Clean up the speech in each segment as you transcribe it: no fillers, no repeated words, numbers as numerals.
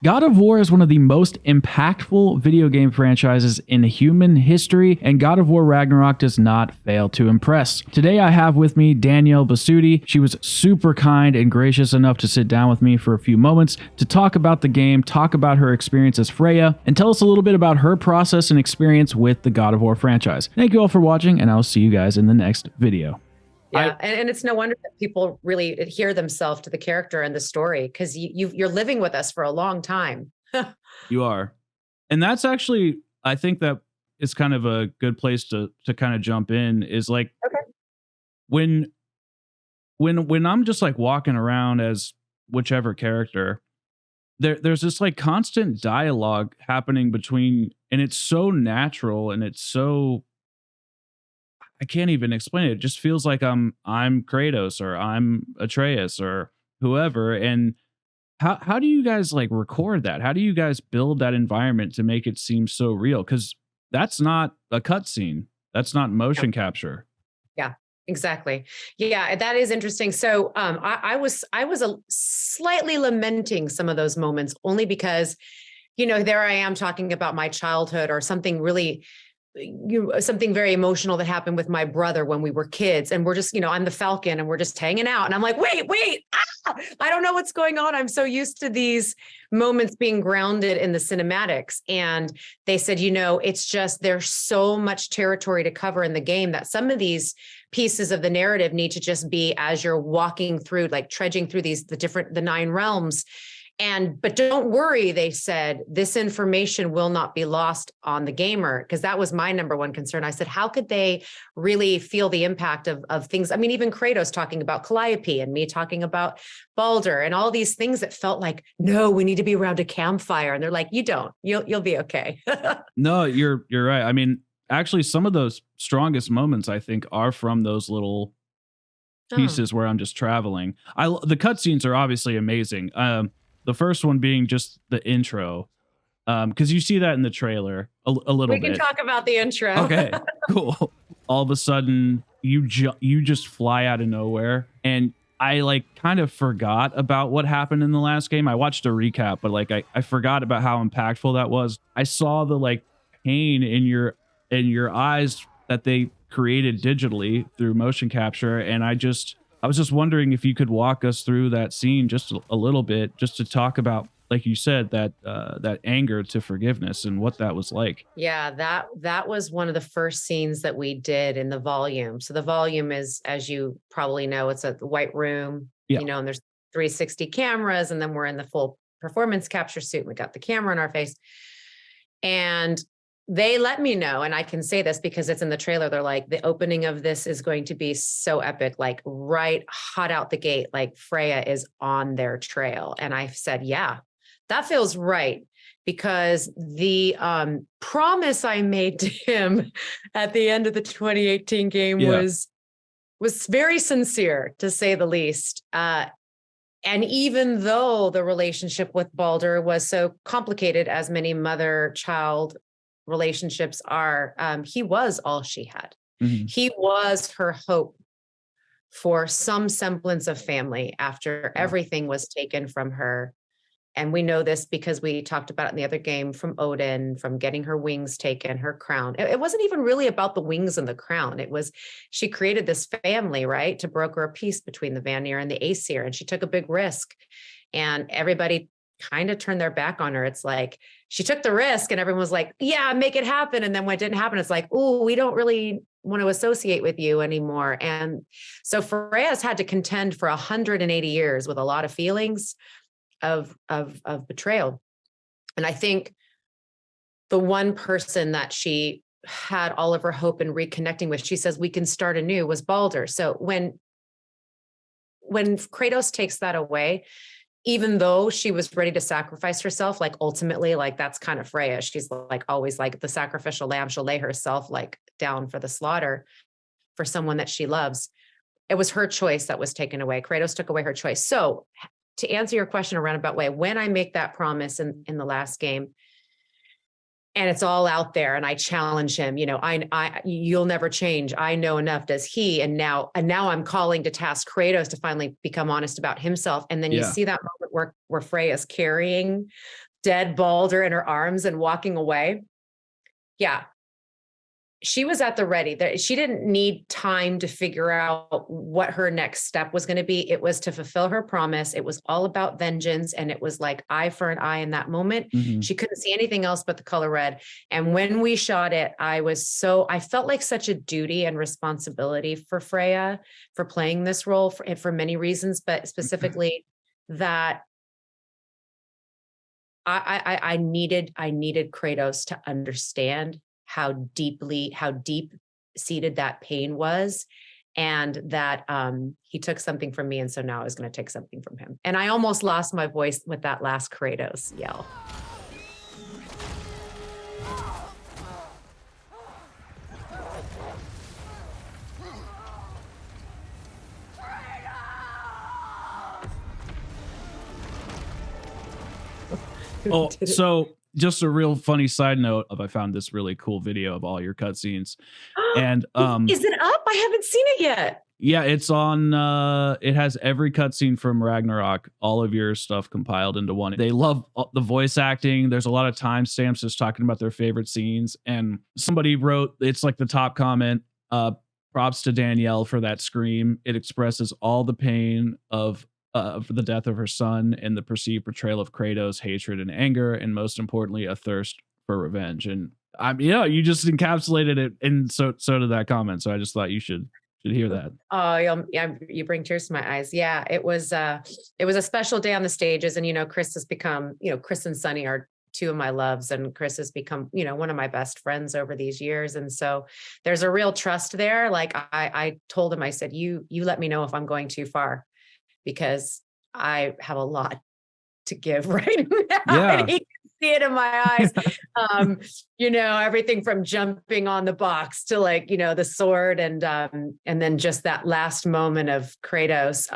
God of War is one of the most impactful video game franchises in human history, and God of War Ragnarok does not fail to impress. Today I have with me Danielle Bisutti. She was super kind and gracious enough to sit down with me for a few moments to talk about the game, talk about her experience as Freya, and tell us a little bit about her process and experience with the God of War franchise. Thank you all for watching, and I'll see you guys in the next video. Yeah, and it's no wonder that people really adhere themselves to the character and the story, because you're living with us for a long time. You are. And that's actually, I think that is kind of a good place to kind of jump in, is like, Okay. when I'm just like walking around as whichever character, there's this like constant dialogue happening between, and it's so natural and it's so, I can't even explain it. It just feels like I'm Kratos or I'm Atreus or whoever. And how do you guys like record that? How do you guys build that environment to make it seem so real? Because that's not a cutscene. That's not motion capture. Yeah, exactly. Yeah, that is interesting. So I was slightly lamenting some of those moments, only because, there I am talking about my childhood or something really, something very emotional that happened with my brother when we were kids, and we're just, I'm the Falcon and we're just hanging out, and I'm like, wait, I don't know what's going on. I'm so used to these moments being grounded in the cinematics. And they said, it's just, there's so much territory to cover in the game that some of these pieces of the narrative need to just be as you're walking through, like trudging through the 9 realms. But don't worry, they said, this information will not be lost on the gamer, because that was my number one concern. I said, how could they really feel the impact of things? I mean, even Kratos talking about Calliope and me talking about Baldur and all these things that felt like, no, we need to be around a campfire. And they're like, you don't, you'll be okay. No, you're right. I mean, actually, some of those strongest moments, I think, are from those little pieces where I'm just traveling. The cutscenes are obviously amazing. The first one being just the intro, because you see that in the trailer a little bit. We can talk about the intro. Okay, cool. All of a sudden, you just fly out of nowhere, and I like kind of forgot about what happened in the last game. I watched a recap, but like I forgot about how impactful that was. I saw the like pain in your eyes that they created digitally through motion capture, and I was just wondering if you could walk us through that scene just a little bit, just to talk about, like you said, that anger to forgiveness and what that was like. Yeah, that was one of the first scenes that we did in the volume. So the volume is, as you probably know, it's a white room, Yeah. and there's 360 cameras, and then we're in the full performance capture suit. We got the camera in our face. And they let me know, and I can say this because it's in the trailer. They're like, the opening of this is going to be so epic, like right hot out the gate, like Freya is on their trail. And I said, yeah, that feels right, because the promise I made to him at the end of the 2018 game was very sincere, to say the least. And even though the relationship with Baldur was so complicated, as many mother-child relationships are, he was all she had. Mm-hmm. He was her hope for some semblance of family after everything was taken from her. And we know this because we talked about it in the other game, from Odin, from getting her wings taken, her crown. It wasn't even really about the wings and the crown. It was, she created this family, right, to broker a peace between the Vanir and the Aesir. And she took a big risk, and everybody kind of turned their back on her. It's like, she took the risk and everyone was like, yeah, make it happen. And then when it didn't happen, it's like, oh, we don't really want to associate with you anymore. And so Freya's had to contend for 180 years with a lot of feelings of betrayal. And I think the one person that she had all of her hope in reconnecting with, she says, we can start anew, was Baldur. So when Kratos takes that away, even though she was ready to sacrifice herself, like ultimately, like that's kind of Freya. She's like always like the sacrificial lamb. She'll lay herself like down for the slaughter for someone that she loves. It was her choice that was taken away. Kratos took away her choice. So to answer your question in a roundabout way, when I make that promise in the last game, and it's all out there, and I challenge him, you'll never change. I know enough. Does he? And now I'm calling to task Kratos to finally become honest about himself. And then you see that moment where Freya's carrying dead Balder in her arms and walking away. Yeah. She was at the ready. That she didn't need time to figure out what her next step was going to be. It was to fulfill her promise. It was all about vengeance. And it was like eye for an eye in that moment. Mm-hmm. She couldn't see anything else but the color red. And when we shot it, I felt like such a duty and responsibility for Freya for playing this role for many reasons, but specifically that I needed Kratos to understand how deep seated that pain was, and that he took something from me, and so now I was going to take something from him. And I almost lost my voice with that last Kratos yell. Oh, so just a real funny side note I found this really cool video of all your cutscenes. And is it up? I haven't seen it yet. Yeah, it's on it has every cutscene from Ragnarok, all of your stuff compiled into one. They love the voice acting. There's a lot of timestamps just talking about their favorite scenes. And somebody wrote, it's like the top comment, props to Danielle for that scream. It expresses all the pain of for the death of her son and the perceived portrayal of Kratos' hatred and anger, and most importantly, a thirst for revenge. And you just encapsulated it, and so did that comment. So I just thought you should hear that. Oh, yeah, you bring tears to my eyes. Yeah, it was a special day on the stages, and Chris has become, Chris and Sonny are two of my loves, and Chris has become, one of my best friends over these years. And so there's a real trust there. Like I told him, I said, you let me know if I'm going too far, because I have a lot to give right now. Yeah. And he can see it in my eyes. Everything from jumping on the box to the sword, and then just that last moment of Kratos.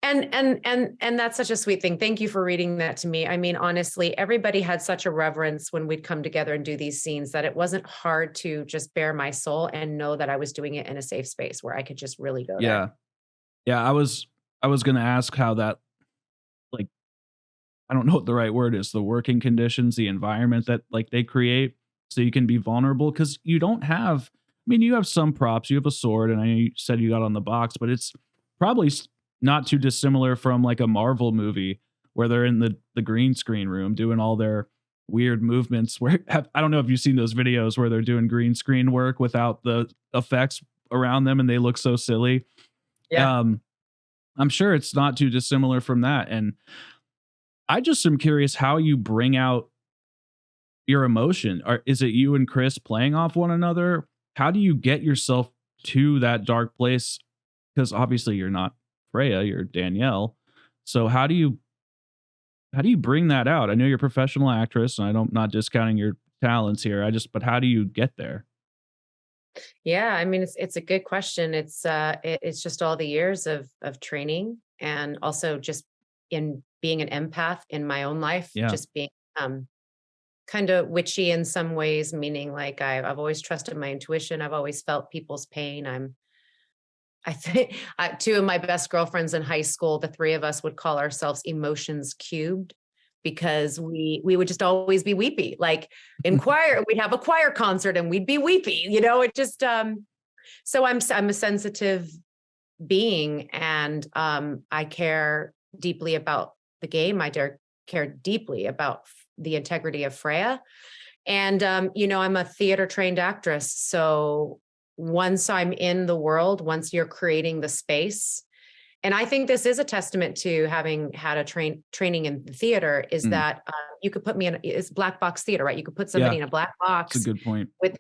And that's such a sweet thing. Thank you for reading that to me. I mean, honestly, everybody had such a reverence when we'd come together and do these scenes that it wasn't hard to just bare my soul and know that I was doing it in a safe space where I could just really go there. Yeah. I was going to ask how that, like, I don't know what the right word is, the working conditions, the environment that they create so you can be vulnerable, because you don't have, you have some props, you have a sword, and I know you said you got on the box, but it's probably not too dissimilar from like a Marvel movie where they're in the green screen room doing all their weird movements I don't know if you've seen those videos where they're doing green screen work without the effects around them and they look so silly. Yeah. I'm sure it's not too dissimilar from that. And I just am curious how you bring out your emotion. Is it you and Chris playing off one another? How do you get yourself to that dark place? Because obviously you're not Freya, you're Danielle. So how do you bring that out? I know you're a professional actress, and I'm not discounting your talents here. But how do you get there? Yeah, it's a good question. It's just all the years of training, and also just in being an empath in my own life, just being kind of witchy in some ways, meaning like I've always trusted my intuition. I've always felt people's pain. I think two of my best girlfriends in high school, the three of us would call ourselves emotions cubed, because we would just always be weepy. Like in choir, we'd have a choir concert and we'd be weepy, it just, so I'm a sensitive being, and I care deeply about the game. I care deeply about the integrity of Freya. And, I'm a theater trained actress. So once I'm in the world, once you're creating the space, and I think this is a testament to having had a training in the theater, is that you could put me in, it's black box theater, right? You could put somebody in a black box. That's a good point. With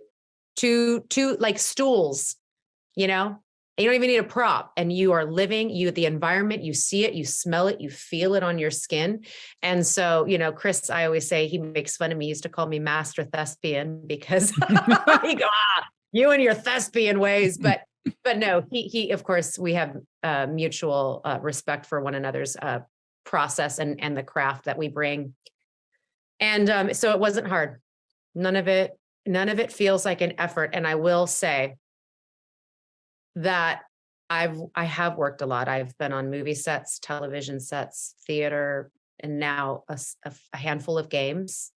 two like stools, you don't even need a prop, and you are living, the environment, you see it, you smell it, you feel it on your skin. And so, Chris, I always say, he makes fun of me. He used to call me Master Thespian, because he go, you and your thespian ways. But no, he of course, we have mutual respect for one another's process and the craft that we bring. And so it wasn't hard. None of it feels like an effort. And I will say that I have worked a lot. I've been on movie sets, television sets, theater, and now a handful of games,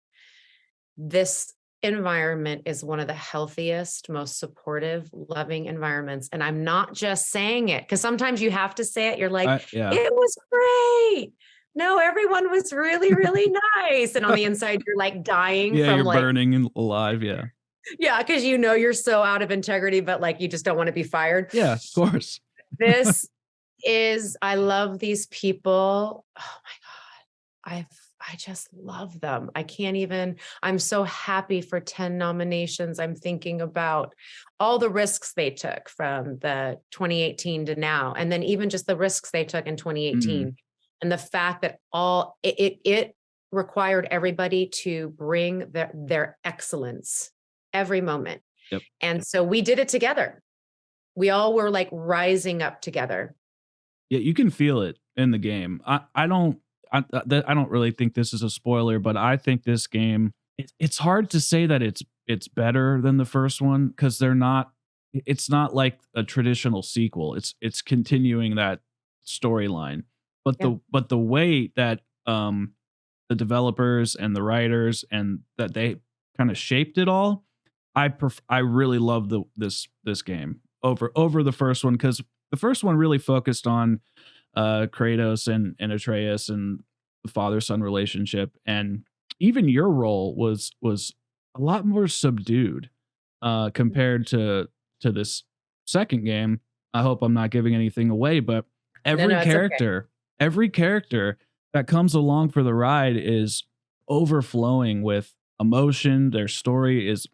this environment is one of the healthiest, most supportive, loving environments. And I'm not just saying it because sometimes you have to say it. You're like, Yeah. it was great. No, everyone was really, really nice. And on the inside, you're like dying Yeah, from you're like, burning and alive. Yeah. yeah, because you know you're so out of integrity, but like you just don't want to be fired. Yeah, of course. This is, I love these people. Oh my God. I just love them. I can't even, I'm so happy for 10 nominations. I'm thinking about all the risks they took from the 2018 to now. And then even just the risks they took in 2018 and the fact that it required everybody to bring their excellence every moment. Yep. And so we did it together. We all were like rising up together. Yeah, you can feel it in the game. I don't really think this is a spoiler, but I think this game, it's hard to say that it's better than the first one because it's not like a traditional sequel. It's continuing that storyline. But Yeah. the way that the developers and the writers and that they kind of shaped it all, I really love this game over the first one because the first one really focused on Kratos and Atreus and the father-son relationship, and even your role was a lot more subdued compared to this second game. I hope I'm not giving anything away, but every No, it's okay. every character that comes along for the ride is overflowing with emotion. Their story is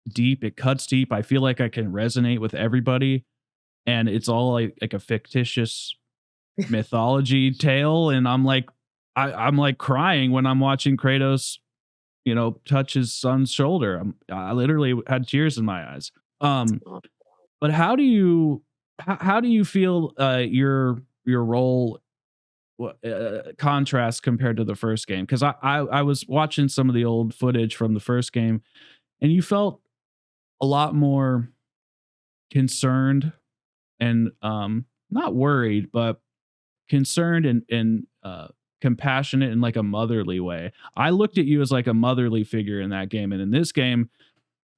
deep. It cuts deep. I feel like I can resonate with everybody, and it's all like a fictitious mythology tale, and I'm like I'm like crying when I'm watching Kratos, touch his son's shoulder. I literally had tears in my eyes. But how do you feel your role contrast compared to the first game? Because I was watching some of the old footage from the first game, and you felt a lot more concerned and not worried, but concerned and compassionate in like a motherly way. I looked at you as like a motherly figure in that game, and in this game,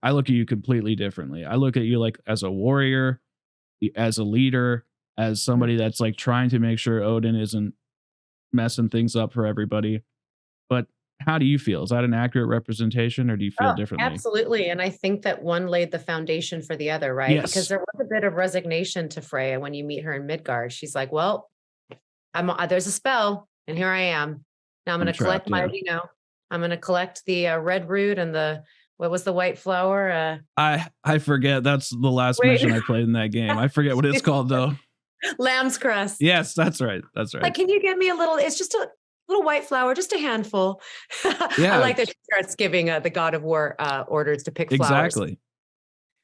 I look at you completely differently. I look at you like as a warrior, as a leader, as somebody that's like trying to make sure Odin isn't messing things up for everybody. But how do you feel? Is that an accurate representation, or do you feel Oh, differently? absolutely. And I think that one laid the foundation for the other, right? Because Yes, there was a bit of resignation to Freya when you meet her in Midgard. She's like, well, there's a spell and here I am. Now I'm going I'm to collect trapped. Yeah, I'm going to collect the red root and what was the white flower? I forget. That's the last Wait, mission I played in that game. I forget what it's called though. lamb's crest. Yes, that's right. That's right. Like, can you give me it's just a little white flower, just a handful. I Yeah, like that she starts giving the god of war orders to pick flowers. exactly.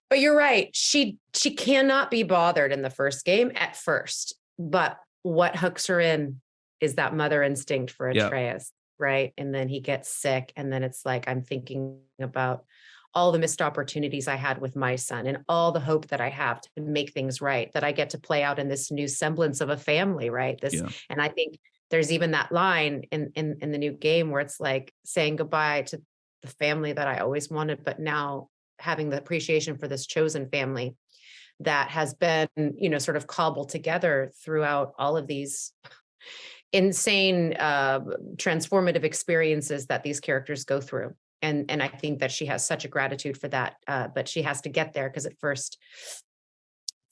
But you're right. She cannot be bothered in the first game at first. But what hooks her in is that mother instinct for Yeah. Atreus, right? And then he gets sick. And then it's like, I'm thinking about all the missed opportunities I had with my son and all the hope that I have to make things right, that I get to play out in this new semblance of a family, right? Yeah. And I think there's even that line in the new game where it's like saying goodbye to the family that I always wanted, but now having the appreciation for this chosen family that has been, sort of cobbled together throughout all of these insane, transformative experiences that these characters go through. And I think that she has such a gratitude for that. But she has to get there because at first,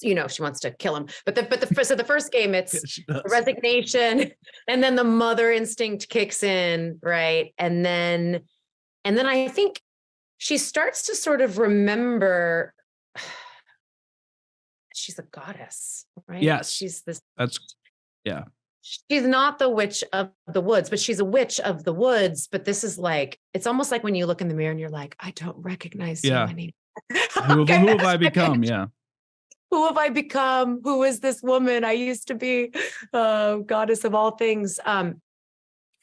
she wants to kill him. So the first game, it's resignation, and then the mother instinct kicks in, right? And then I think she starts to sort of remember she's a goddess, right? Yes. She's this. Yeah. She's not the witch of the woods, but she's a witch of the woods. But this is like, it's almost like when you look in the mirror and you're like, I don't recognize you anymore. Who have I become? Yeah. Who have I become? Who is this woman? I used to be goddess of all things.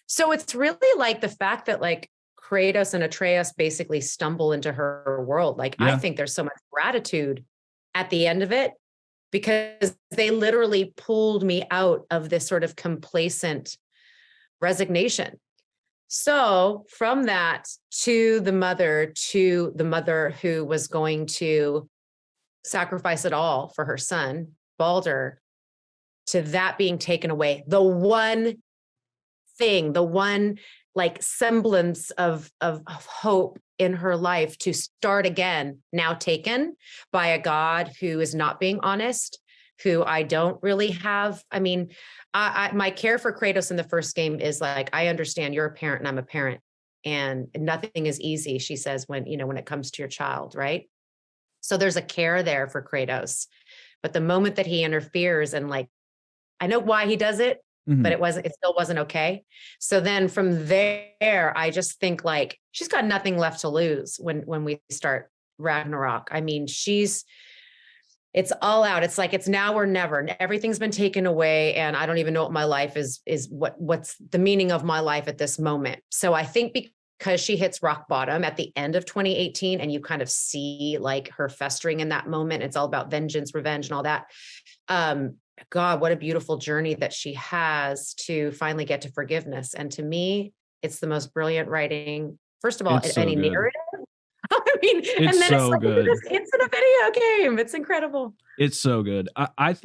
So it's really like the fact that like Kratos and Atreus basically stumble into her world. Like, I think there's so much gratitude at the end of it because they literally pulled me out of this sort of complacent resignation So from that to the mother who was going to sacrifice it all for her son, Balder, to that being taken away. The one thing, the one like semblance of hope in her life to start again, now taken by a God who is not being honest, who I don't really have. I mean, my care for Kratos in the first game is like, I understand you're a parent and I'm a parent, and nothing is easy, she says, when, you know, when it comes to your child, right? So there's a care there for Kratos. But the moment that he interferes, and like, I know why he does it, but Mhm. it still wasn't okay. So then from there, I just think like she's got nothing left to lose when we start Ragnarok. I mean, it's all out. It's like it's now or never. Everything's been taken away, and I don't even know what my life is what's the meaning of my life at this moment. So I think because she hits rock bottom at the end of 2018, and you kind of see like her festering in that moment. It's all about vengeance, revenge, and all that. God, what a beautiful journey that she has to finally get to forgiveness. And to me, it's the most brilliant writing, first of all, It's in so any good. narrative. I mean, It's and then it's so like good. it's in a video game. It's incredible. It's so good. Let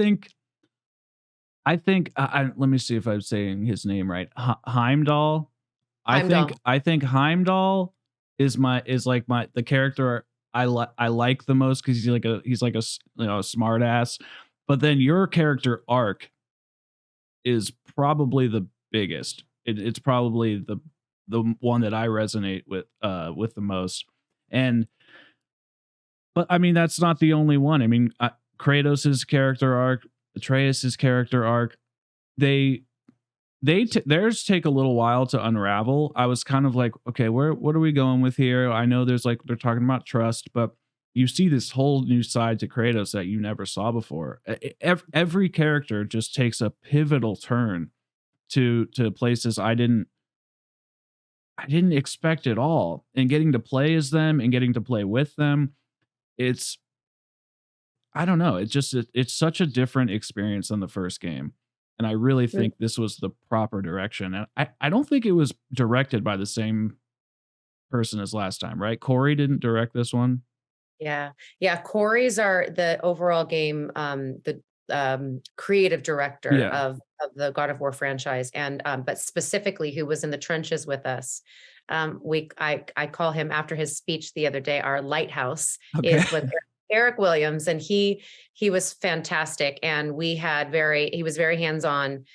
me see if I'm saying his name right. Heimdall. Heimdall. I think Heimdall is like the character I like the most, because he's like you know, a smart ass. But then your character arc is probably the biggest. It's probably the one that I resonate with the most. And but I mean, that's not the only one. I mean, Kratos's character arc, Atreus's character arc, they theirs take a little while to unravel. I was kind of like, okay, what are we going with here? I know there's like they're talking about trust, but you see this whole new side to Kratos that you never saw before. Every character just takes a pivotal turn to places I didn't expect at all. And getting to play as them and getting to play with them, it's I don't know. It's such a different experience than the first game. And I really think this was the proper direction. And I don't think it was directed by the same person as last time, right? Corey didn't direct this one. Yeah. Yeah. Corey's are the overall game, the creative director Yeah. of the God of War franchise. And but specifically who was in the trenches with us. I call him, after his speech the other day, our lighthouse Okay. is with Eric Williams, and he was fantastic. And he was very hands-on.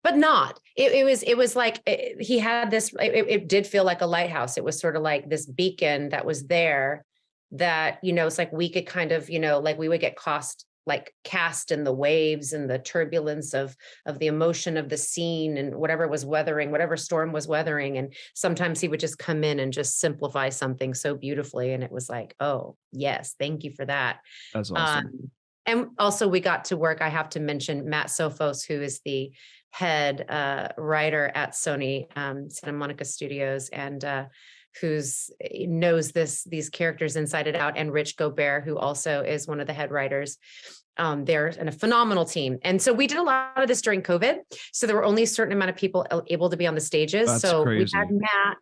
But not it was like he had this it did feel like a lighthouse. It was sort of like this beacon that was there, that, you know, it's like we could kind of, you know, like we would get cast in the waves and the turbulence of the emotion of the scene and whatever storm was weathering. And sometimes he would just come in and just simplify something so beautifully, and it was like, oh yes, thank you for that. That's awesome. And also we got to work, I have to mention Matt Sophos, who is the head writer at Sony Santa Monica Studios, and who's knows these characters inside and out, and Rich Gobert, who also is one of the head writers. They're a phenomenal team. And so we did a lot of this during COVID. So there were only a certain amount of people able to be on the stages. That's So we had crazy. Matt.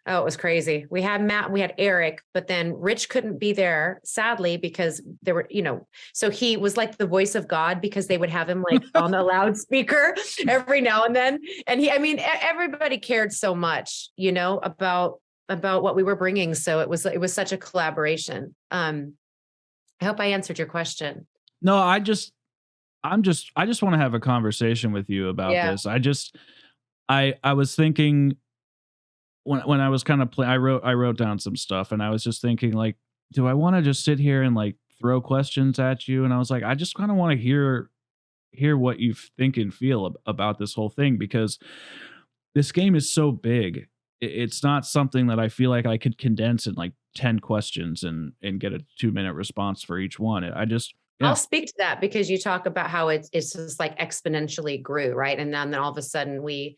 Oh, it was crazy. We had Matt, we had Eric, but then Rich couldn't be there, sadly, because there were, you know, so he was like the voice of God, because they would have him like on the loudspeaker every now and then. And I mean, everybody cared so much, you know, about what we were bringing. So it was such a collaboration. I hope I answered your question. No, I just want to have a conversation with you about Yeah. this. I was thinking when I was kind of I wrote down some stuff, and I was just thinking like, do I want to just sit here and like throw questions at you? And I was like, I just kind of want to hear what you think and feel about this whole thing, because this game is so big. It's not something that I feel like I could condense in like 10 questions and get a 2-minute response for each one. I just I'll yeah. speak to that, because you talk about how it's just like exponentially grew, right? And then all of a sudden we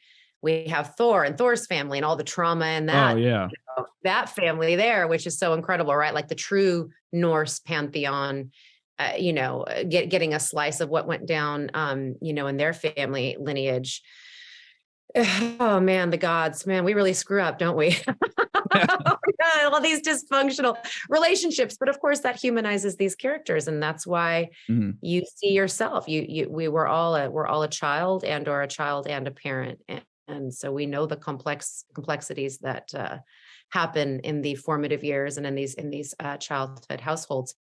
have Thor and Thor's family and all the trauma and Oh that, yeah. you know, that family there, which is so incredible, right? Like the true Norse pantheon, you know, getting a slice of what went down, you know, in their family lineage. Oh man, the gods, man, we really screw up, don't we? Oh, God, all these dysfunctional relationships, but of course that humanizes these characters, and that's why Mhm. you see yourself. We're all a child or a child and a parent, and so we know the complexities that happen in the formative years and in these childhood households.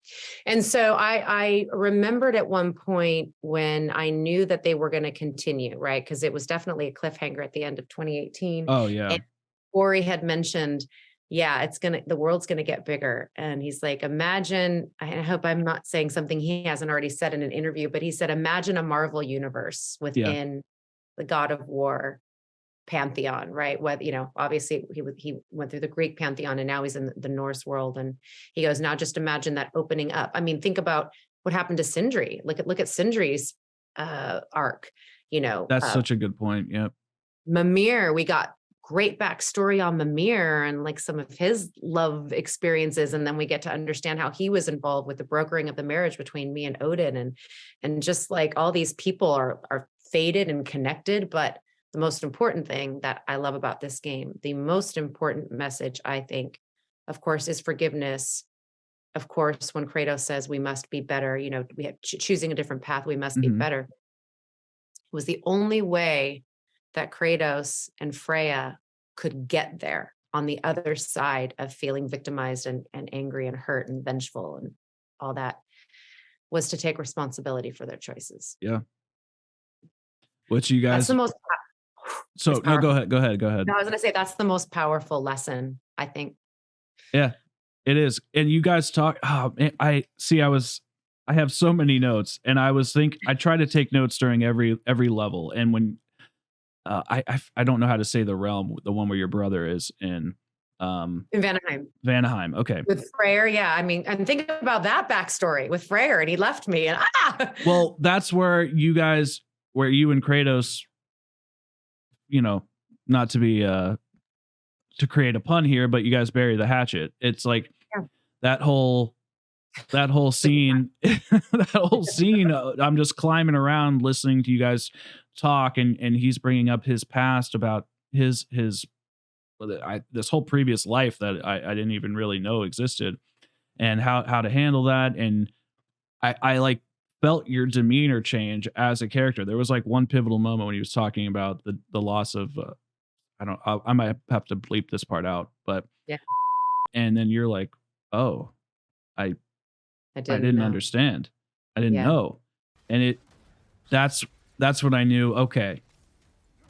And so I remembered at one point when I knew that they were going to continue, right? Because it was definitely a cliffhanger at the end of 2018. Oh, yeah. And Corey had mentioned, yeah, the world's gonna get bigger. And he's like, imagine, I hope I'm not saying something he hasn't already said in an interview, but he said, imagine a Marvel universe Yeah. within the God of War pantheon, right? Whether, obviously he went through the Greek pantheon and now he's in the Norse world. And he goes, now just imagine that opening up. I mean, think about what happened to Sindri. Look at Sindri's arc, That's such a good point. Yep. Mimir, we got great backstory on Mimir and like some of his love experiences. And then we get to understand how he was involved with the brokering of the marriage between me and Odin. And just like all these people are fated and connected. But the most important thing that I love about this game, the most important message, I think, of course, is forgiveness. Of course, when Kratos says we must be better, we have choosing a different path, we must be Mhm. better. It was the only way that Kratos and Freya could get there on the other side of feeling victimized and angry and hurt and vengeful and all that, was to take responsibility for their choices. Yeah. What you That's the guys most So, it's no, go powerful. ahead, go ahead, go ahead. No, I was gonna say that's the most powerful lesson, I think. Yeah, it is. And you guys talk man, I have so many notes, and I try to take notes during every level, and when, I don't know how to say the realm, the one where your brother is in, In Vanaheim. Vanaheim, okay. With Freyr, yeah. I mean, and think about that backstory with Freyr, and he left me and Well, that's where you and Kratos, you know, not to be, to create a pun here, but you guys bury the hatchet. It's like Yeah. that whole scene, that whole scene, I'm just climbing around listening to you guys talk, and he's bringing up his past about his this whole previous life that I didn't even really know existed, and how to handle that. And I like felt your demeanor change as a character. There was like one pivotal moment when he was talking about the loss of, I might have to bleep this part out, but Yeah. and then you're like, oh, I I I didn't didn't know. understand. I didn't Yeah. know. And that's when I knew, okay,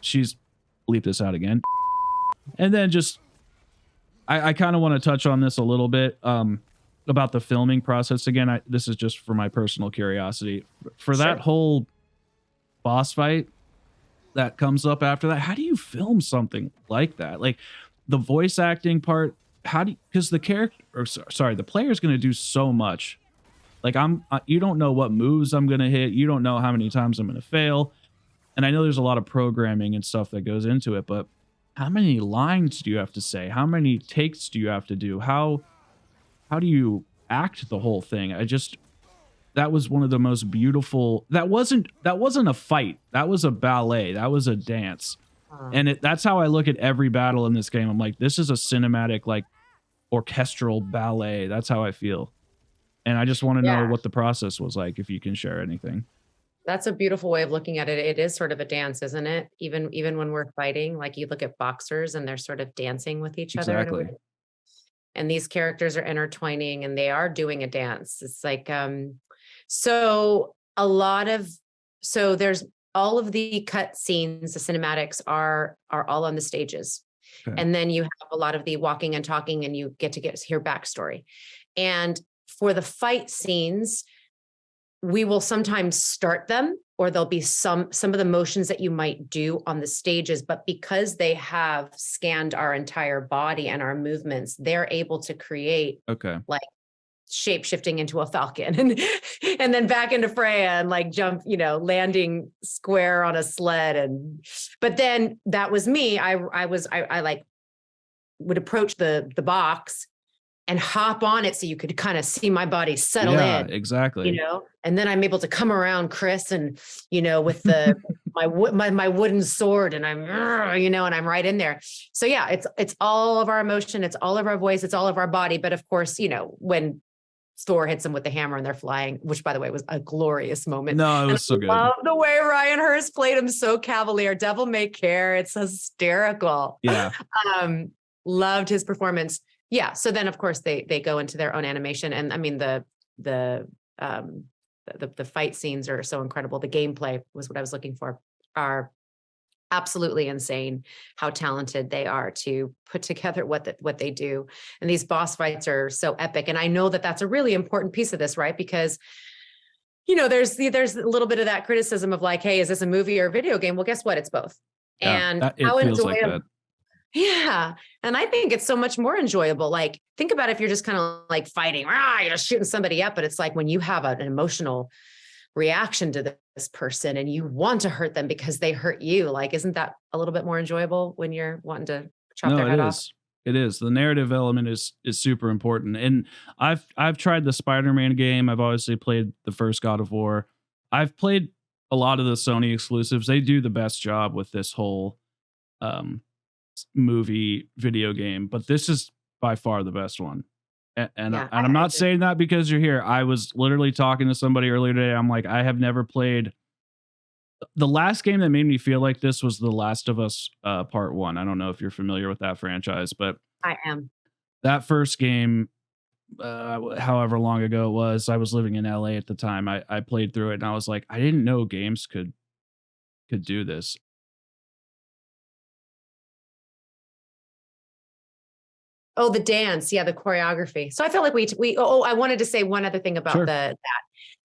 she's bleep this out again. And then just I kind of want to touch on this a little bit, about the filming process again. This is just for my personal curiosity. For that Sure. whole boss fight that comes up after that, how do you film something like that? Like the voice acting part, how do you, because the character, or sorry, the player is going to do so much. Like you don't know what moves I'm going to hit. You don't know how many times I'm going to fail. And I know there's a lot of programming and stuff that goes into it, but how many lines do you have to say? How many takes do you have to do? How do you act the whole thing? That was one of the most beautiful. That wasn't a fight. That was a ballet. That was a dance. And that's how I look at every battle in this game. I'm like, this is a cinematic, like orchestral ballet. That's how I feel. And I just want to know Yeah. what the process was like, if you can share anything. That's a beautiful way of looking at it. It is sort of a dance, isn't it? Even when we're fighting, like you look at boxers and they're sort of dancing with each other in a way. Exactly. And these characters are intertwining and they are doing a dance. It's like so a lot of so there's all of the cut scenes, the cinematics are all on the stages. Okay. And then you have a lot of the walking and talking and you get to hear backstory. And for the fight scenes, we will sometimes start them or there'll be some of the motions that you might do on the stages, but because they have scanned our entire body and our movements, they're able to create Okay. like shape shifting into a falcon and then back into Freya and like jump, landing square on a sled. But then that was me. I like would approach the box and hop on it so you could kind of see my body settle Yeah, in, exactly. and then I'm able to come around Chris and, with the, my wooden sword, and and I'm right in there. So yeah, it's all of our emotion. It's all of our voice. It's all of our body. But of course, when Thor hits them with the hammer and they're flying, which by the way was a glorious moment. No, it was and so good. I love the way Ryan Hurst played him so cavalier. Devil may care. It's hysterical. Yeah. Loved his performance. Yeah. So then of course they go into their own animation. And I mean the fight scenes are so incredible. The gameplay was what I was looking for, are absolutely insane how talented they are to put together what they do. And these boss fights are so epic. And I know that that's a really important piece of this, right? Because, there's a little bit of that criticism of like, hey, is this a movie or a video game? Well, guess what? It's both. Yeah, And it how feels like enjoyable. that. Yeah. And I think it's so much more enjoyable. Like, think about if you're just kind of like fighting, you're shooting somebody up, but it's like when you have an emotional reaction to this person and you want to hurt them because they hurt you. Like, isn't that a little bit more enjoyable when you're wanting to chop their head off? It is. The narrative element is super important. And I've tried the Spider-Man game. I've obviously played the first God of War. I've played a lot of the Sony exclusives. They do the best job with this whole movie video game, but this is by far the best one. And I'm not saying that because you're here. I was literally talking to somebody earlier today. I'm like, I have never played. The last game that made me feel like this was The Last of Us Part 1. I don't know if you're familiar with that franchise, but I am. That first game, however long ago it was, I was living in LA at the time. I played through it and I was like, I didn't know games could do this. Oh, the dance. Yeah, the choreography. So I felt like I wanted to say one other thing about that.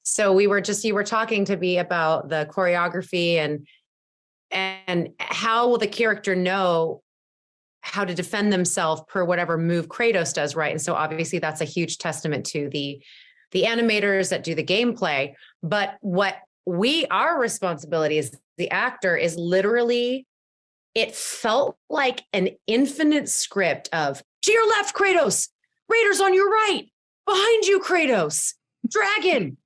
So you were talking to me about the choreography and how will the character know how to defend themselves per whatever move Kratos does, right? And so obviously that's a huge testament to the animators that do the gameplay. But our responsibility as the actor is literally, it felt like an infinite script of, to your left, Kratos, raiders on your right, behind you, Kratos, dragon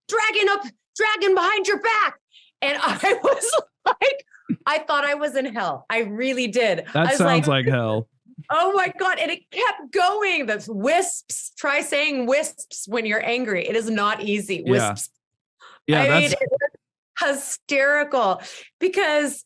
up, dragon behind your back. And I was like, I thought I was in hell. I really did. That sounds like hell. Oh my God. And it kept going. The wisps, try saying wisps when you're angry. It is not easy. Wisps. Yeah. I mean, it was hysterical because,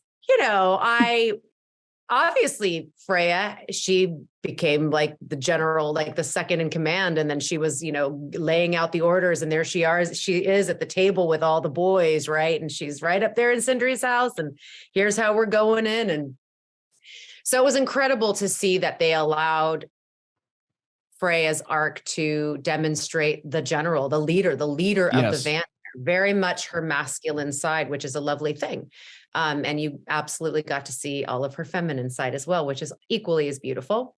obviously Freya, she became like the general, like the second in command. And then she was, laying out the orders, and there she is at the table with all the boys. Right. And she's right up there in Sindri's house. And here's how we're going in. And so it was incredible to see that they allowed Freya's arc to demonstrate the general, the leader of the Vanguard, very much her masculine side, which is a lovely thing. And you absolutely got to see all of her feminine side as well, which is equally as beautiful.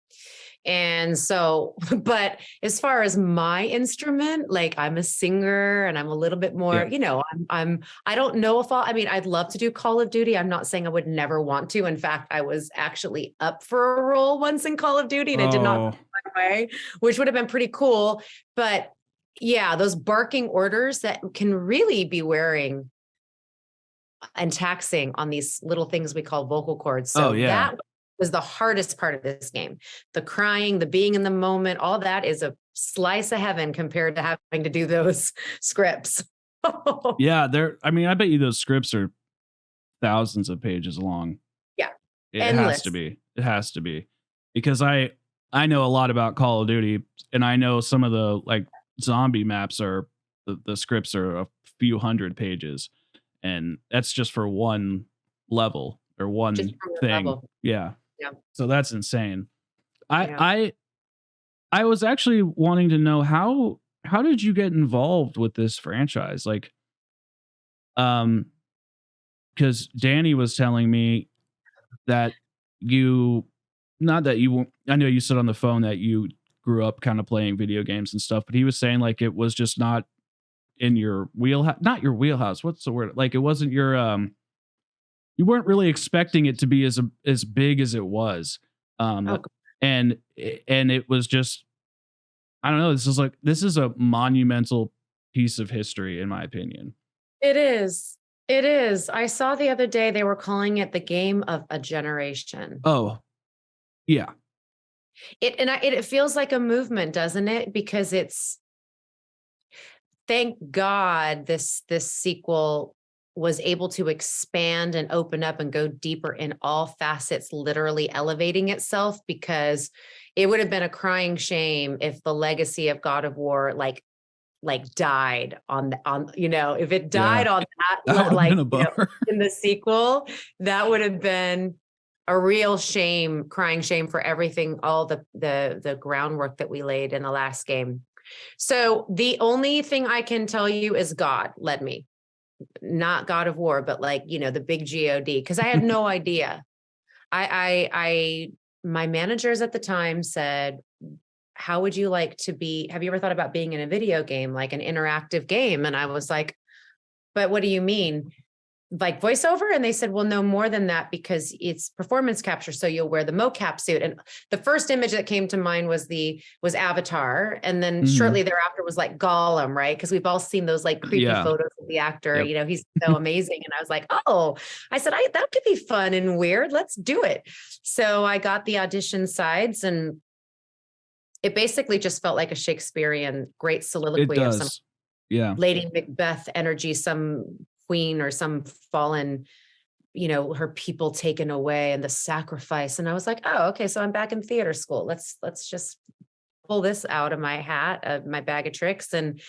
And so, but as far as my instrument, like I'm a singer and I'm a little bit more, I don't know if I'd love to do Call of Duty. I'm not saying I would never want to. In fact, I was actually up for a role once in Call of Duty and it did not go my way, which would have been pretty cool. But yeah, those barking orders that can really be wearing and taxing on these little things we call vocal cords. So that was the hardest part of this game. The crying, the being in the moment, all that is a slice of heaven compared to having to do those scripts. Yeah, I bet you those scripts are thousands of pages long. Yeah. It has to be. It has to be. Because I know a lot about Call of Duty, and I know some of the like zombie maps are the scripts are a few hundred pages. And that's just for one level or one thing. Yeah. So that's insane. I was actually wanting to know how did you get involved with this franchise? Like, because Danny was telling me that I know you said on the phone that you grew up kind of playing video games and stuff, but he was saying like it was just not in your wheelhouse, not your wheelhouse. What's the word? Like it wasn't your, you weren't really expecting it to be as big as it was. And it was just I don't know. This is a monumental piece of history, in my opinion. It is. It is. I saw the other day they were calling it the game of a generation. Oh, yeah. It feels like a movement, doesn't it? Because thank God this sequel was able to expand and open up and go deeper in all facets, literally elevating itself, because it would have been a crying shame if the legacy of God of War died if it died Yeah. on That would have been a bummer. in the sequel, that would have been a real shame, crying shame for everything, all the groundwork that we laid in the last game. So the only thing I can tell you is God led me, not God of War, but the big God, because I had no idea. My managers at the time said, how would you like to be? Have you ever thought about being in a video game, like an interactive game? And I was like, but what do you mean? Like voiceover? And they said, well, no more than that, because it's performance capture. So you'll wear the mocap suit. And the first image that came to mind was Avatar. And then shortly thereafter was like Gollum, right? Because we've all seen those like creepy photos of the actor, Yep. he's so amazing. And I was like, oh, I said, that could be fun and weird. Let's do it. So I got the audition sides, and it basically just felt like a Shakespearean great It soliloquy of some does. Yeah. Lady Macbeth energy, some queen or some fallen, her people taken away and the sacrifice. And I was like, oh, okay, so I'm back in theater school. Let's just pull this out of my hat, my bag of tricks. And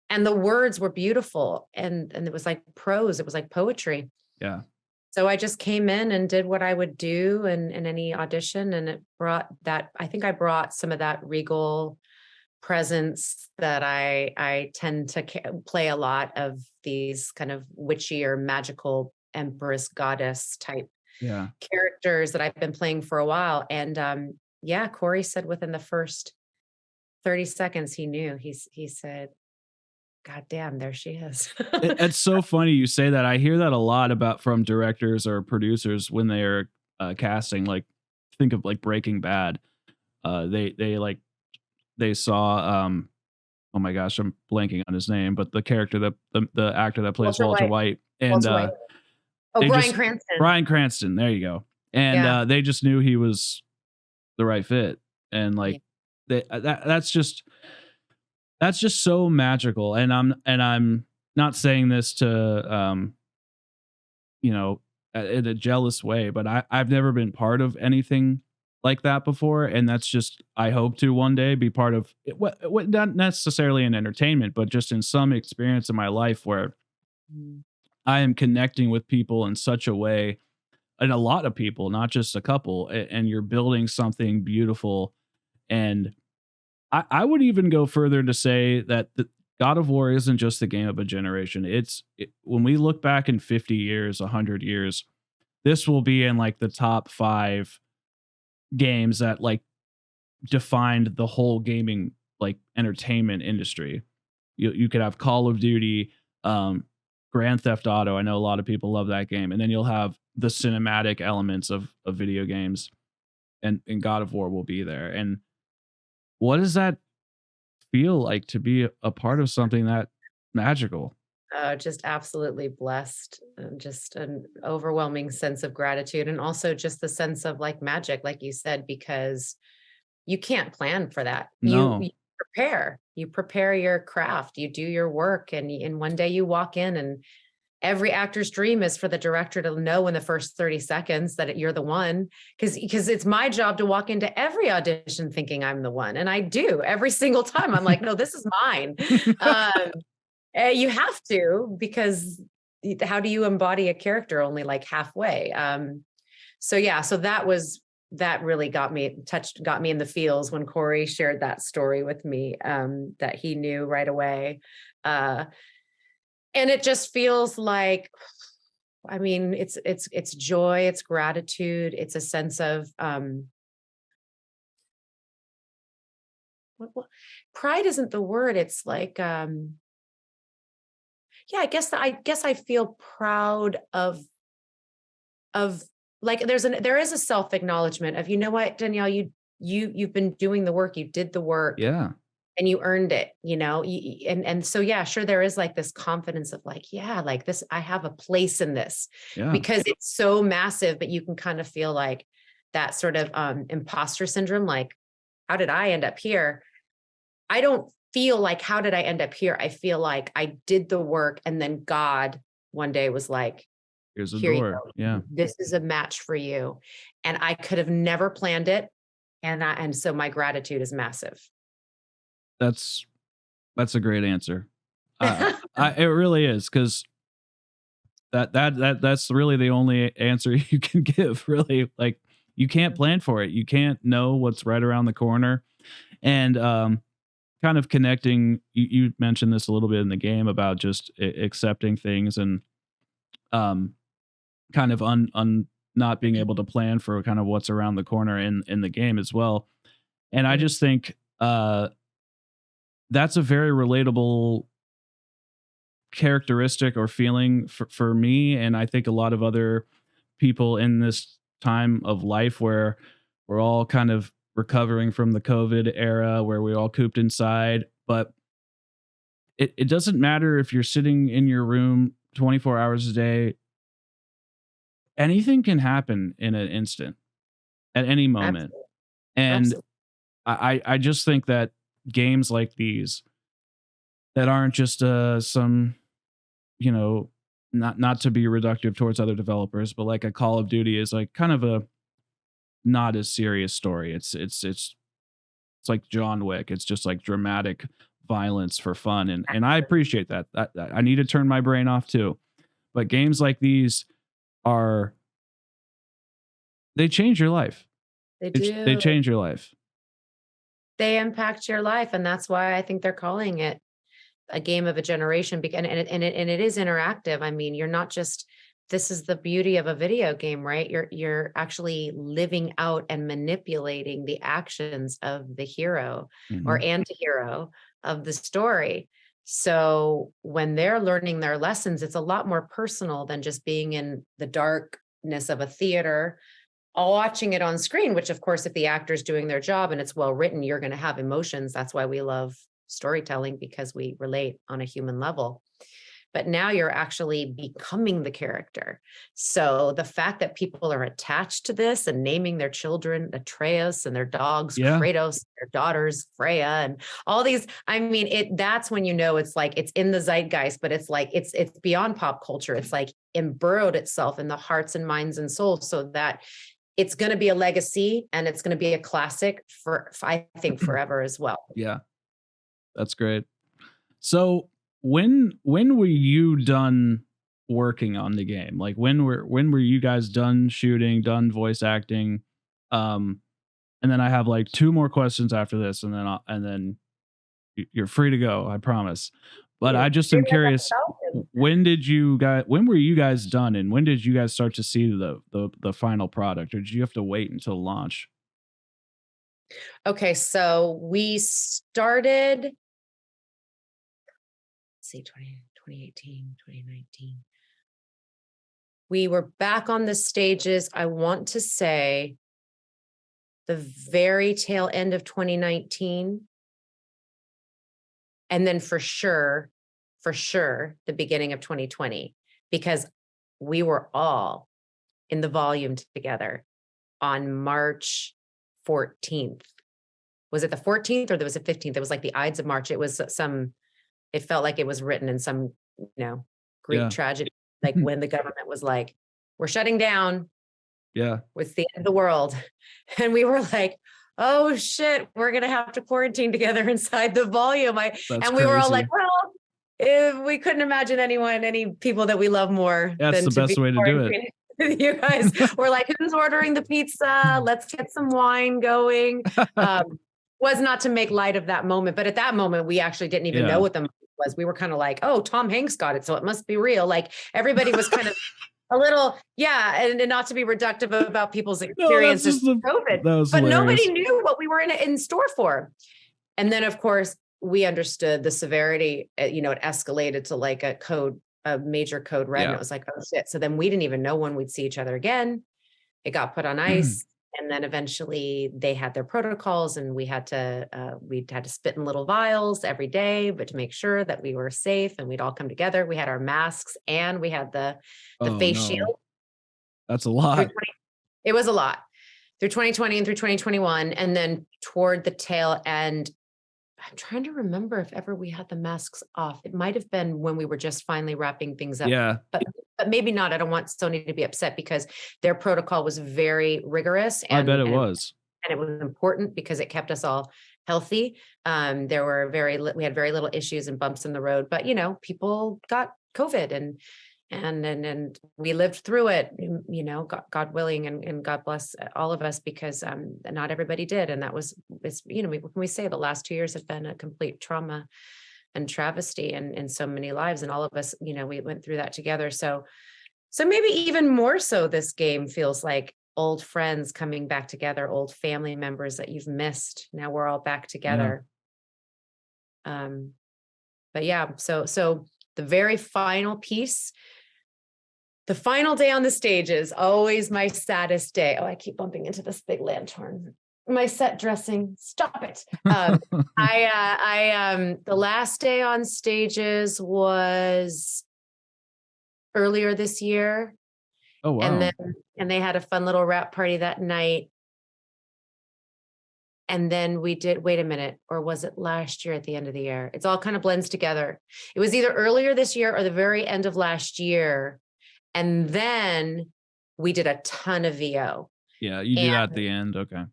the words were beautiful. And it was like prose, it was like poetry. Yeah. So I just came in and did what I would do in any audition. And it brought that, I think I brought some of that regal presence that I tend to play a lot of these kind of witchy or magical empress goddess type characters that I've been playing for a while. And Corey said within the first 30 seconds, he knew. He said, God damn, there she is. It's so funny you say that. I hear that a lot from directors or producers when they're casting. Like, think of like Breaking Bad. They saw oh my gosh, I'm blanking on his name, but the character that the actor that plays Walter White, and White. Bryan Cranston. There you go. And they just knew he was the right fit, and that's just so magical. And I'm not saying this to in a jealous way, but I've never been part of anything like that before, and that's just, I hope to one day be part of it, what not necessarily in entertainment, but just in some experience in my life where I am connecting with people in such a way, and a lot of people, not just a couple, and you're building something beautiful. And I would even go further to say that the God of War isn't just the game of a generation. When we look back in 50 years, 100 years, this will be in like the top 5 games that like defined the whole gaming like entertainment industry. You could have Call of Duty, Grand Theft Auto. I know a lot of people love that game. And then you'll have the cinematic elements of video games, and God of War will be there. And what does that feel like to be a part of something that magical? Just absolutely blessed, and just an overwhelming sense of gratitude, and also just the sense of like magic, like you said, because you can't plan for that. No. You prepare your craft, you do your work, and one day you walk in, and every actor's dream is for the director to know in the first 30 seconds that you're the one, because it's my job to walk into every audition thinking I'm the one, and I do every single time. I'm like, no, this is mine. You have to, because how do you embody a character only like halfway? So that really got me in the feels when Corey shared that story with me, that he knew right away. And it just feels like, I mean, it's joy, it's gratitude, it's a sense of pride isn't the word. It's like I guess I feel proud of like there is a self-acknowledgement of, you know what, Danielle, you've been doing the work, you did the work. Yeah. and you earned it, and so, yeah, sure, there is like this confidence of like, yeah, like this, I have a place in this, Yeah. because it's so massive, but you can kind of feel like that sort of imposter syndrome, like, how did I end up here? I don't feel like, how did I end up here? I feel like I did the work, and then God one day was like, Here's a here you door. Yeah. go. This is a match for you. And I could have never planned it. And so my gratitude is massive. That's a great answer. It really is, because that's really the only answer you can give. Really, like, you can't plan for it. You can't know what's right around the corner. And kind of connecting. You mentioned this a little bit in the game about just accepting things, and um, kind of not being able to plan for kind of what's around the corner in the game as well. And I just think that's a very relatable characteristic or feeling for me, and I think a lot of other people in this time of life where we're all kind of recovering from the COVID era, where we all cooped inside. But it doesn't matter if you're sitting in your room 24 hours a day. Anything can happen in an instant, at any moment. Absolutely. And Absolutely. I just think that games like these, that aren't just some, you know, not to be reductive towards other developers, but like a Call of Duty is like kind of a not as serious story. It's like John Wick. It's just like dramatic violence for fun, and I appreciate that. I need to turn my brain off too. But games like these are, they change your life. They They do. change your life. They impact your life. And that's why I think they're calling it a game of a generation. And it is interactive. I mean, you're not just, this is the beauty of a video game, right? You're actually living out and manipulating the actions of the hero or Mhm. anti-hero of the story. So when they're learning their lessons, it's a lot more personal than just being in the darkness of a theater, watching it on screen, which of course, if the actor's doing their job and it's well written, you're going to have emotions. That's why we love storytelling, because we relate on a human level. But now you're actually becoming the character. So the fact that people are attached to this and naming their children Atreus and their dogs Yeah. Kratos, their daughters Freya, and all these, I mean, that's when you know it's like it's in the zeitgeist, but it's like it's beyond pop culture. It's like emburrowed itself in the hearts and minds and souls, so that it's going to be a legacy, and it's going to be a classic for I think forever as well. Yeah, that's great. So when were you done working on the game? Like, when were you guys done shooting, done voice acting? Um, and then I have like two more questions after this, and then you're free to go. I promise. But I just am curious. When were you guys done, and when did you guys start to see the final product, or did you have to wait until launch? Okay, so we started, let's see, 2018, 2019. We were back on the stages, I want to say, the very tail end of 2019. And then for sure, the beginning of 2020, because we were all in the volume together on March 14th. Was it the 14th or there was a 15th? It was like the Ides of March. It was it felt like it was written in some, Greek Yeah. tragedy, like when the government was like, we're shutting down, Yeah. it's the end of the world. And we were like, oh shit, we're going to have to quarantine together inside the volume. That's And we were all like, crazy. well, if we couldn't imagine any people that we love more That's than the to be best way to do it. quarantined with you guys. We're like, who's ordering the pizza? Let's get some wine going. Was not to make light of that moment, but at that moment, we actually didn't even know Yeah. what the moment was. We were kind of like, oh, Tom Hanks got it, so it must be real. Like everybody was kind of a little, yeah, and not to be reductive about people's No, that's experiences just with COVID, that was but nobody hilarious. knew what we were in store for. And then, of course, we understood the severity. It escalated to like a major code red, and Yeah. it was like, oh shit. So then we didn't even know when we'd see each other again. It got put on ice, And then eventually they had their protocols, and we had to spit in little vials every day, but to make sure that we were safe and we'd all come together. We had our masks and we had the Oh face no, shield. that's a Through lot. 20 It was a lot through 2020 and through 2021. And then toward the tail end, I'm trying to remember if ever we had the masks off. It might have been when we were just finally wrapping things up, Yeah, but maybe not. I don't want Sony to be upset because their protocol was very rigorous, I bet it and was. it was important because it kept us all healthy. There were we had very little issues and bumps in the road, but people got COVID, and we lived through it, God willing, and God bless all of us, because not everybody did. And when we say the last 2 years have been a complete trauma and travesty in so many lives, and all of us, we went through that together. So maybe even more so, this game feels like old friends coming back together, old family members that you've missed. Now we're all back together. But yeah, so the very final piece, the final day on the stage is always my saddest day. Oh, I keep bumping into this big lantern. My set dressing. Stop it. The last day on stages was earlier this year. Oh wow. And they had a fun little wrap party that night. And then we did, wait a minute, or was it last year at the end of the year? It's all kind of blends together. It was either earlier this year or the very end of last year. And then we did a ton of VO. Yeah, you do that at the end. Okay.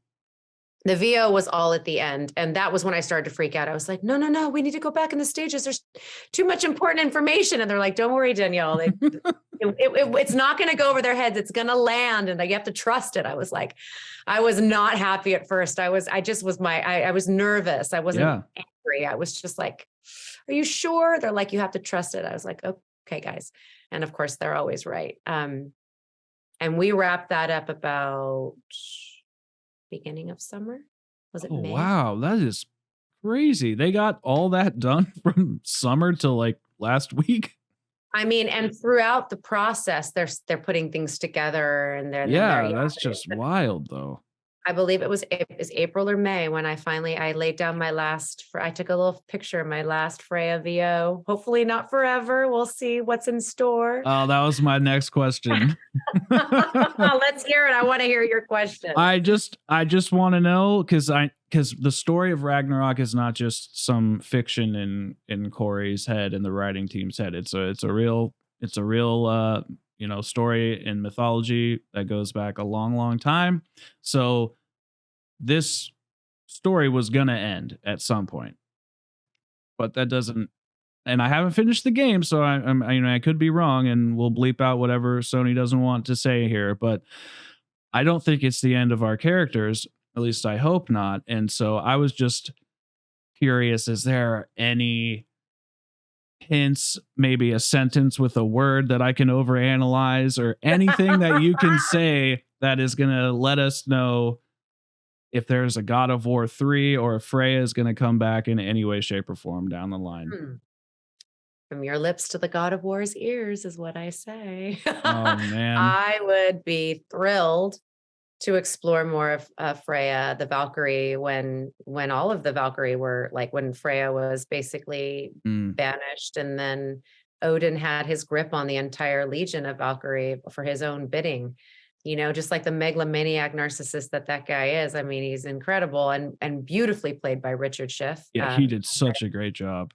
The VO was all at the end. And that was when I started to freak out. I was like, no, we need to go back in the stages. There's too much important information. And they're like, don't worry, Danielle. It's not going to go over their heads. It's going to land, and you have to trust it. I was like, I was not happy at first. I was nervous. I wasn't angry. I was just like, are you sure? They're like, you have to trust it. I was like, okay, guys. And of course they're always right. And we wrapped that up about beginning of summer. Was it May? Wow, that is crazy. They got all that done from summer to like last week. I mean, and throughout the process, they're putting things together, and that's just wild, though. I believe it was April or May when I laid down I took a little picture of my last Freya VO. Hopefully not forever. We'll see what's in store. Oh, that was my next question. Let's hear it. I want to hear your question. I just want to know, because the story of Ragnarok is not just some fiction in Corey's head and the writing team's head. It's a real story in mythology that goes back a long, long time. So this story was gonna end at some point, but that doesn't. And I haven't finished the game, so I could be wrong, and we'll bleep out whatever Sony doesn't want to say here. But I don't think it's the end of our characters. At least I hope not. And so I was just curious: is there any hints, maybe a sentence with a word that I can overanalyze, or anything that you can say that is going to let us know if there's a God of War 3 or if Freya is going to come back in any way, shape, or form down the line? From your lips to the God of War's ears is what I say. Oh, man. I would be thrilled to explore more of Freya, the Valkyrie, when all of the Valkyrie were, like, when Freya was basically banished, and then Odin had his grip on the entire legion of Valkyrie for his own bidding. Just like the megalomaniac narcissist that guy is. I mean, he's incredible and beautifully played by Richard Schiff. Yeah, he did such a great job.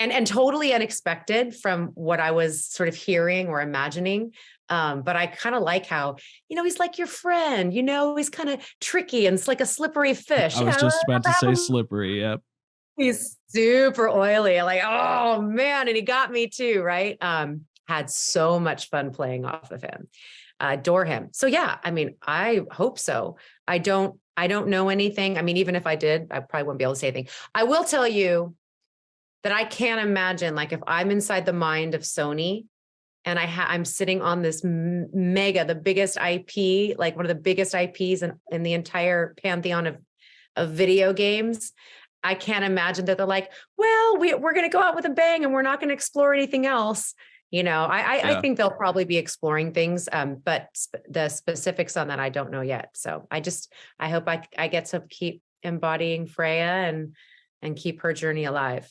And totally unexpected from what I was sort of hearing or imagining. But I kind of like how, he's like your friend, he's kind of tricky and it's like a slippery fish. I was just about to say slippery. Yep. He's super oily. Like, oh man. And he got me too. Right. Had so much fun playing off of him. Adore him. So yeah, I mean, I hope so. I don't know anything. I mean, even if I did, I probably wouldn't be able to say anything. I will tell you that I can't imagine, like, if I'm inside the mind of Sony and I'm sitting on this the biggest IP, like one of the biggest IPs in the entire pantheon of video games. I can't imagine that they're like, well, we're going to go out with a bang and we're not going to explore anything else. I think they'll probably be exploring things, but the specifics on that I don't know yet. So I hope I get to keep embodying Freya and keep her journey alive.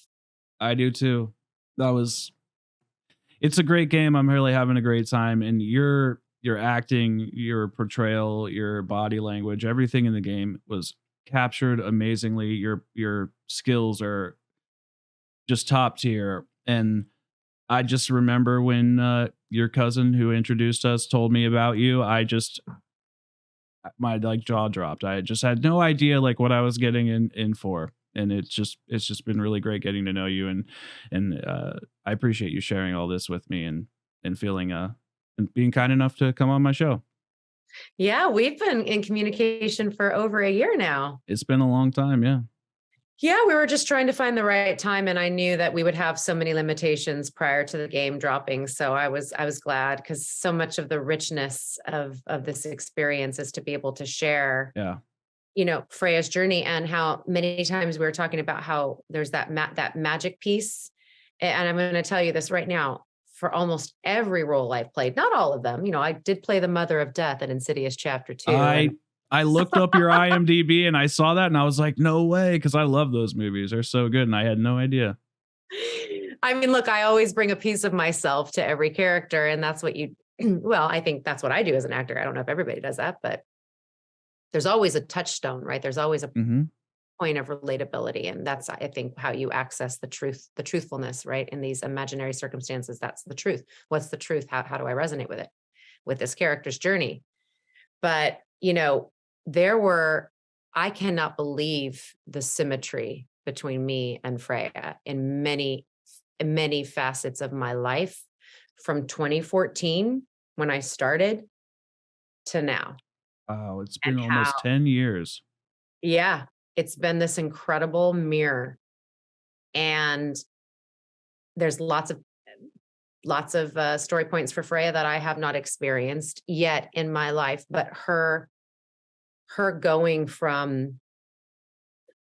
I do too. It's a great game. I'm really having a great time, and your acting, your portrayal, your body language, everything in the game was captured amazingly. Your skills are just top tier, and I just remember when your cousin who introduced us told me about you. My jaw dropped. I just had no idea like what I was getting in for, and it's just been really great getting to know you, and I appreciate you sharing all this with me and feeling and being kind enough to come on my show. Yeah, we've been in communication for over a year now. It's been a long time, yeah. Yeah, we were just trying to find the right time, and I knew that we would have so many limitations prior to the game dropping. So I was glad, because so much of the richness of this experience is to be able to share, Yeah. Freya's journey, and how many times we were talking about how there's that magic piece. And I'm going to tell you this right now: for almost every role I've played, not all of them, I did play the Mother of Death in Insidious Chapter 2. I looked up your IMDb and I saw that and I was like, no way, because I love those movies. They're so good, and I had no idea. I mean, look, I always bring a piece of myself to every character, and that's what well, I think that's what I do as an actor. I don't know if everybody does that, but there's always a touchstone, right? There's always a point of relatability, and that's, I think, how you access the truthfulness, right? In these imaginary circumstances, that's the truth. What's the truth? How do I resonate with it, with this character's journey? But I cannot believe the symmetry between me and Freya in many facets of my life, from 2014 when I started to now. Wow, it's been almost 10 years. Yeah, it's been this incredible mirror, and there's lots of story points for Freya that I have not experienced yet in my life, but her going from,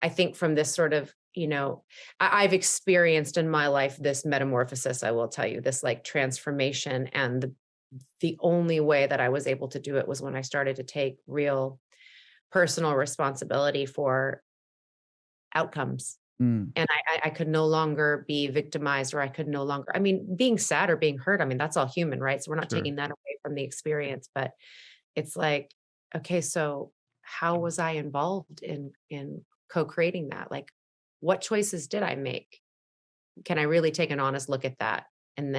I think, from this sort of, I've experienced in my life this metamorphosis, I will tell you, this like transformation. And the only way that I was able to do it was when I started to take real personal responsibility for outcomes. And I could no longer be victimized, or I could no longer, being sad or being hurt, that's all human, right? So we're not taking that away from the experience, but it's like, okay, so how was I involved in co-creating that? Like, what choices did I make? Can I really take an honest look at that? And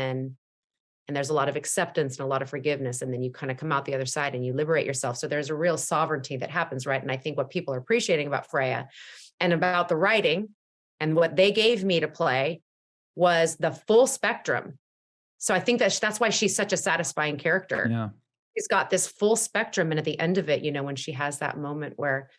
there's a lot of acceptance and a lot of forgiveness. And then you kind of come out the other side and you liberate yourself. So there's a real sovereignty that happens, right? And I think what people are appreciating about Freya and about the writing and what they gave me to play was the full spectrum. So I think that's why she's such a satisfying character. Yeah. She's got this full spectrum. And at the end of it, when she has that moment where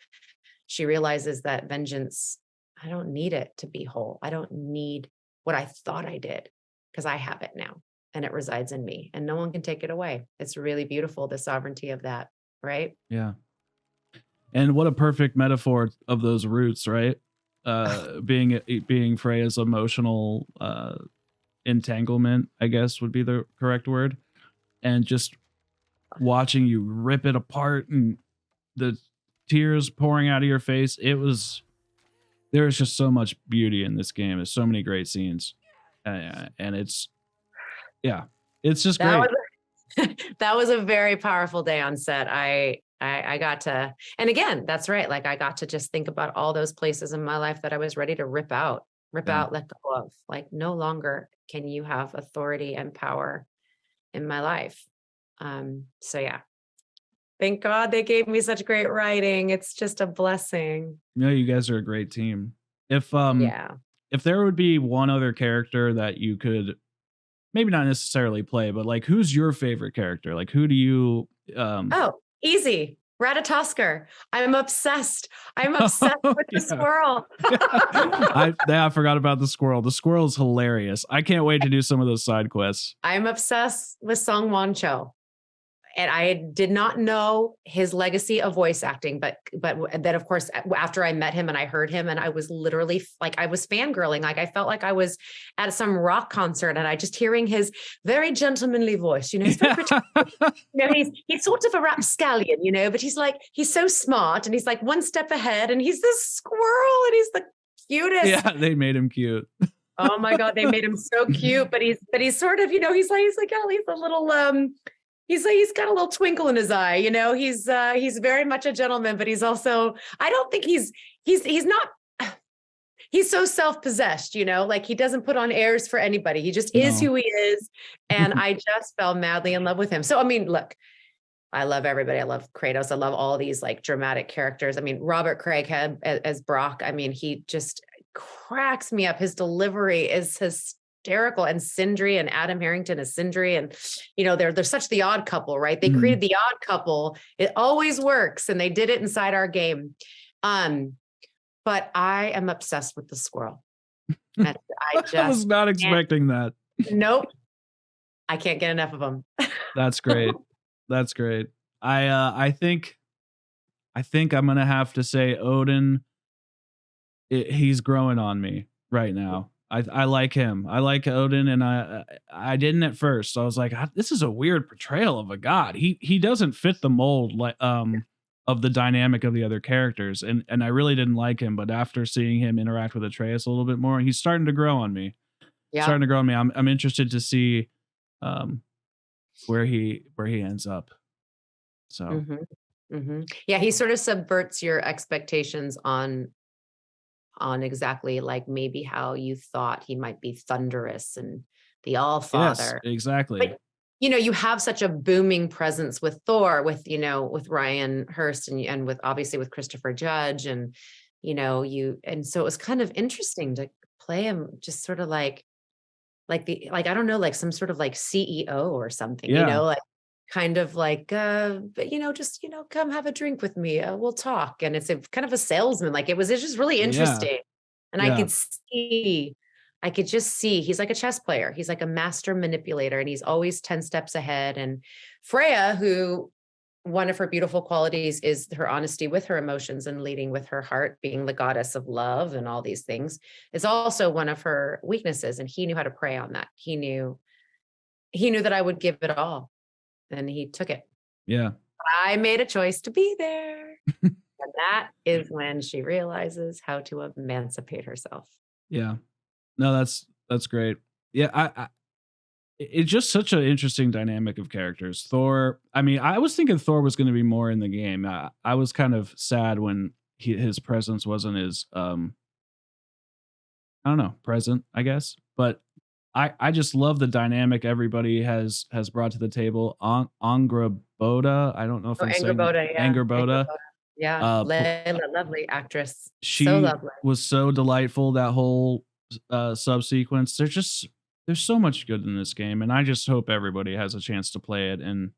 she realizes that vengeance, I don't need it to be whole. I don't need what I thought I did, because I have it now and it resides in me and no one can take it away. It's really beautiful, the sovereignty of that. Right. Yeah. And what a perfect metaphor of those roots, right? Being Freya's emotional entanglement, I guess would be the correct word. And just watching you rip it apart and the tears pouring out of your face. There's just so much beauty in this game. There's so many great scenes. And it's just great. That was a very powerful day on set. I got to, and again, that's right. Like, I got to just think about all those places in my life that I was ready to rip out, let go of. Like, no longer can you have authority and power in my life. So yeah, thank God they gave me such great writing. It's just a blessing. No, you guys are a great team. If there would be one other character that you could maybe not necessarily play, but like, who's your favorite character? Like, who do you easy. Ratatoskr. I'm obsessed with the squirrel. I forgot about the squirrel. The squirrel is hilarious. I can't wait to do some of those side quests. I'm obsessed with Song Wancho. and I did not know his legacy of voice acting, but then of course after I met him and I heard him, and I was literally like, I was fangirling, like I felt like I was at some rock concert, and I just hearing his very gentlemanly voice, he's very he's sort of a rapscallion, but he's so smart, and he's like one step ahead, and he's this squirrel, and he's the cutest. Yeah, they made him cute. Oh my God, they made him so cute, but he's sort of, he's like, oh, he's a little he's got a little twinkle in his eye, he's very much a gentleman, but he's also, I don't think he's not, he's so self-possessed, like he doesn't put on airs for anybody. He just is who he is. And I just fell madly in love with him. So, I mean, look, I love everybody. I love Kratos. I love all these like dramatic characters. I mean, Robert Craighead as Brock, I mean, he just cracks me up. His delivery is hysterical. And Sindri and Adam Harrington as Sindri. And, they're such the odd couple, right? They created the odd couple. It always works. And they did it inside our game. But I am obsessed with the squirrel. And I was not expecting that. Nope. I can't get enough of them. That's great. That's great. I think I'm gonna have to say Odin. He's growing on me right now. I like him. I like Odin, and I didn't at first. So I was like, this is a weird portrayal of a god. He doesn't fit the mold like of the dynamic of the other characters, and I really didn't like him. But after seeing him interact with Atreus a little bit more, he's starting to grow on me. Yeah, starting to grow on me. I'm interested to see where he ends up. So yeah, he sort of subverts your expectations on exactly like maybe how you thought he might be thunderous and the All-Father. Yes, exactly. But, you have such a booming presence with Thor, with Ryan Hurst and with obviously with Christopher Judge, and and so it was kind of interesting to play him just sort of like I don't know, like some sort of like CEO or something, like kind of like just come have a drink with me, we'll talk. And it's a kind of a salesman, like it's just really interesting. And I could just see he's like a chess player. He's like a master manipulator, and he's always 10 steps ahead. And Freya, who one of her beautiful qualities is her honesty with her emotions and leading with her heart, being the goddess of love and all these things, is also one of her weaknesses. And he knew how to prey on that. He knew that I would give it all, and he took it. Yeah. I made a choice to be there. And that is when she realizes how to emancipate herself. Yeah. No, that's great. Yeah, it's just such an interesting dynamic of characters. Thor, I mean, I was thinking Thor was going to be more in the game. I was kind of sad when his presence wasn't as I don't know, present, I guess. But I just love the dynamic everybody has brought to the table. Angra Boda, I don't know if I'm saying Angra Boda. Yeah, lovely actress. She so lovely. Was so delightful, that whole subsequence. There's so much good in this game, and I just hope everybody has a chance to play it. And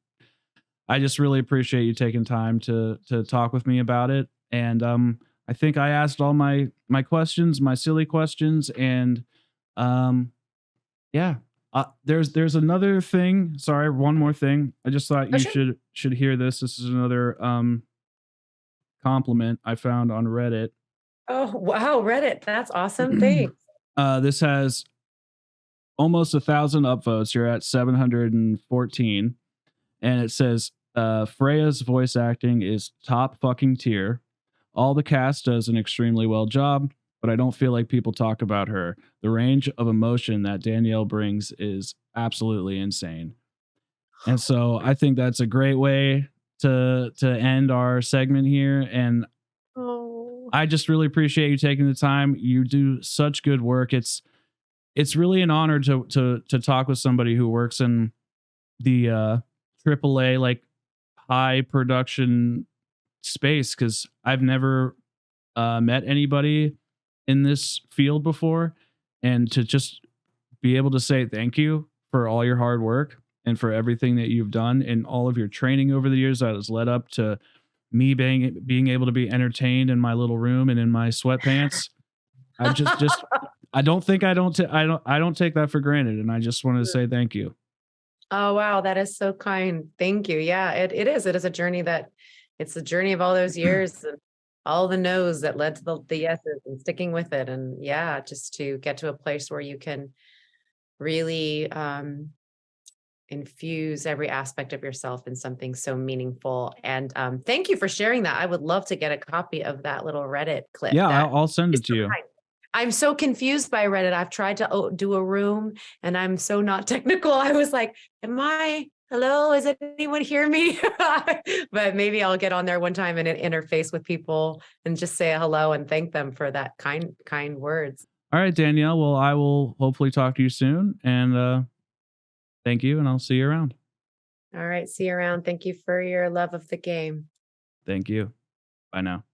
I just really appreciate you taking time to talk with me about it. And I think I asked all my questions, my silly questions, and yeah. There's another thing. Sorry, one more thing. I just thought you should hear this. This is another compliment I found on Reddit. Oh wow, Reddit! That's awesome. Thanks. This has almost 1,000 upvotes. You're at 714, and it says Freya's voice acting is top fucking tier. All the cast does an extremely well job, but I don't feel like people talk about her. The range of emotion that Danielle brings is absolutely insane. And so I think that's a great way to end our segment here. And I just really appreciate you taking the time. You do such good work. It's really an honor to talk with somebody who works in the AAA, like high production space, because I've never met anybody in this field before, and to just be able to say thank you for all your hard work and for everything that you've done and all of your training over the years that has led up to me being able to be entertained in my little room and in my sweatpants. I just I don't take that for granted, and I just wanted to say thank you. Oh, wow. That is so kind. Thank you. Yeah, it is. It is a journey it's a journey of all those years and all the no's that led to the yeses and sticking with it. And yeah, just to get to a place where you can really infuse every aspect of yourself in something so meaningful. And thank you for sharing that. I would love to get a copy of that little Reddit clip. Yeah, That I'll send is it to so you. kind. I'm so confused by Reddit. I've tried to do a room and I'm so not technical. I was like, hello, is anyone hear me? But maybe I'll get on there one time and interface with people and just say hello and thank them for that kind words. All right, Danielle. Well, I will hopefully talk to you soon. And thank you, and I'll see you around. All right, see you around. Thank you for your love of the game. Thank you. Bye now.